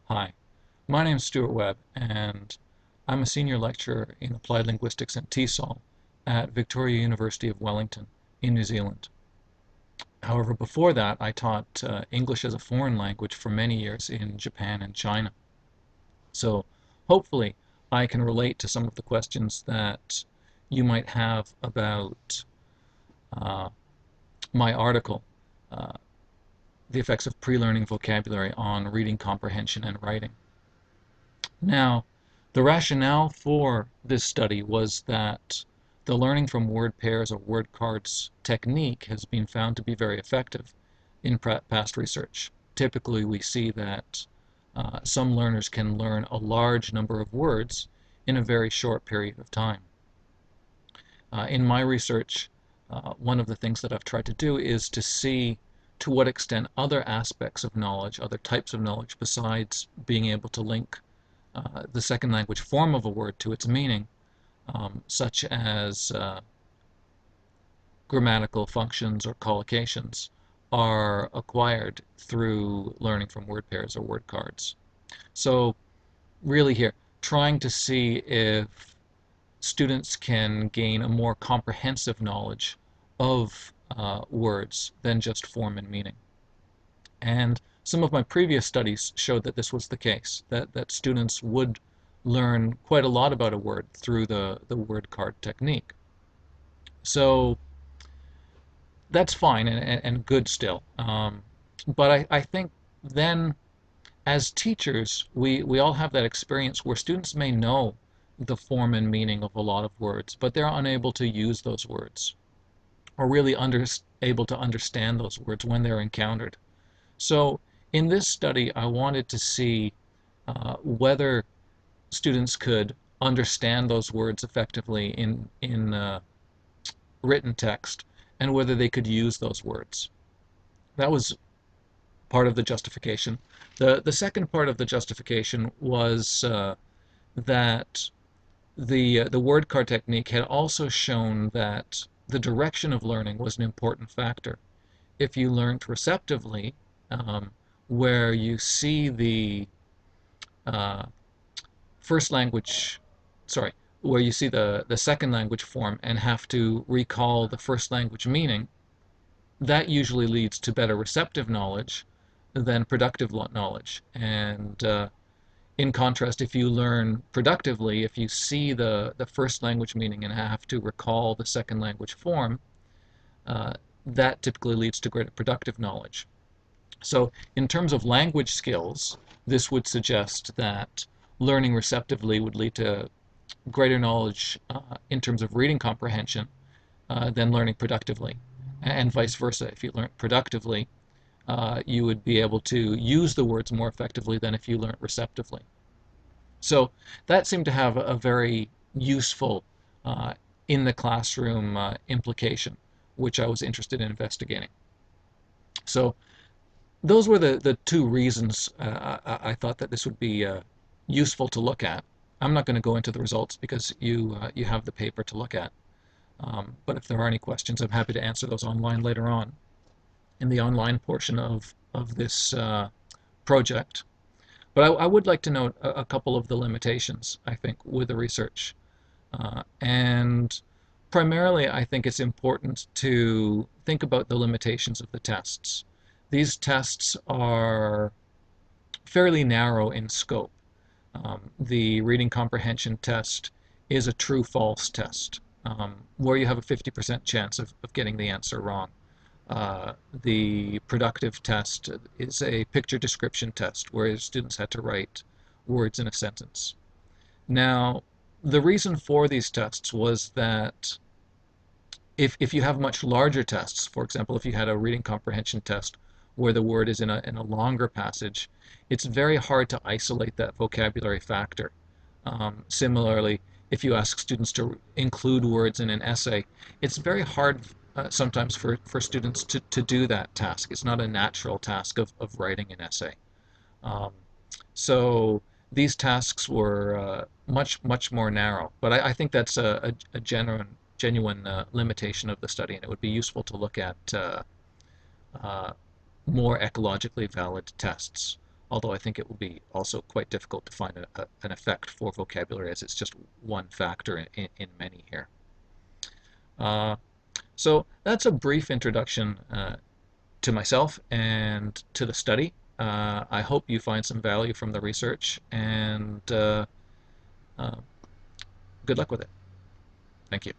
Hi, my name is Stuart Webb, and I'm a senior lecturer in applied linguistics and TESOL at Victoria University of Wellington in New Zealand. However, before that, I taught English as a foreign language for many years in Japan and China. So hopefully, I can relate to some of the questions that you might have about uh, my article, uh, The Effects of Pre-Learning Vocabulary on Reading Comprehension and Writing. Now, the rationale for this study was that the learning from word pairs or word cards technique has been found to be very effective in past research. Typically, we see that some learners can learn a large number of words in a very short period of time. In my research, one of the things that I've tried to do is to see to what extent other aspects of knowledge, other types of knowledge besides being able to link the second language form of a word to its meaning, such as grammatical functions or collocations, are acquired through learning from word pairs or word cards. So really here, trying to see if students can gain a more comprehensive knowledge of words than just form and meaning. And some of my previous studies showed that this was the case, that students would learn quite a lot about a word through the word card technique. So that's fine and good still. But I think then as teachers, we all have that experience where students may know the form and meaning of a lot of words, but they're unable to use those words or really able to understand those words when they're encountered. So in this study, I wanted to see whether students could understand those words effectively in written text and whether they could use those words. That was part of the justification. The second part of the justification was that the word card technique had also shown that the direction of learning was an important factor. If you learned receptively, um, where you see the uh, first language, sorry, where you see the second language form and have to recall the first language meaning, that usually leads to better receptive knowledge than productive knowledge. And in contrast, if you learn productively, if you see the first language meaning and have to recall the second language form, uh, that typically leads to greater productive knowledge. So in terms of language skills, this would suggest that learning receptively would lead to greater knowledge in terms of reading comprehension than learning productively, and vice versa. If you learn productively, you would be able to use the words more effectively than if you learn receptively. So that seemed to have a very useful uh, in the classroom implication, which I was interested in investigating. So those were the two reasons I thought that this would be useful to look at. I'm not going to go into the results because you have the paper to look at. But if there are any questions, I'm happy to answer those online later on in the online portion of this project. But I would like to note a couple of the limitations, I think, with the research. And primarily, I think it's important to think about the limitations of the tests. These tests are fairly narrow in scope. The reading comprehension test is a true-false test, where you have a 50% chance of getting the answer wrong. The productive test is a picture description test, where students had to write words in a sentence. Now, the reason for these tests was that if you have much larger tests, for example, if you had a reading comprehension test where the word is in a longer passage, it's very hard to isolate that vocabulary factor. Similarly, if you ask students to include words in an essay, it's very hard sometimes for students to do that task. It's not a natural task of writing an essay. Um, so these tasks were much more narrow. But I think that's a genuine limitation of the study, and it would be useful to look at uh, more ecologically valid tests. although I think it will be also quite difficult to find an effect for vocabulary as it's just one factor in many here. Uh, so that's a brief introduction to myself and to the study. I hope you find some value from the research, and uh, good luck with it. Thank you.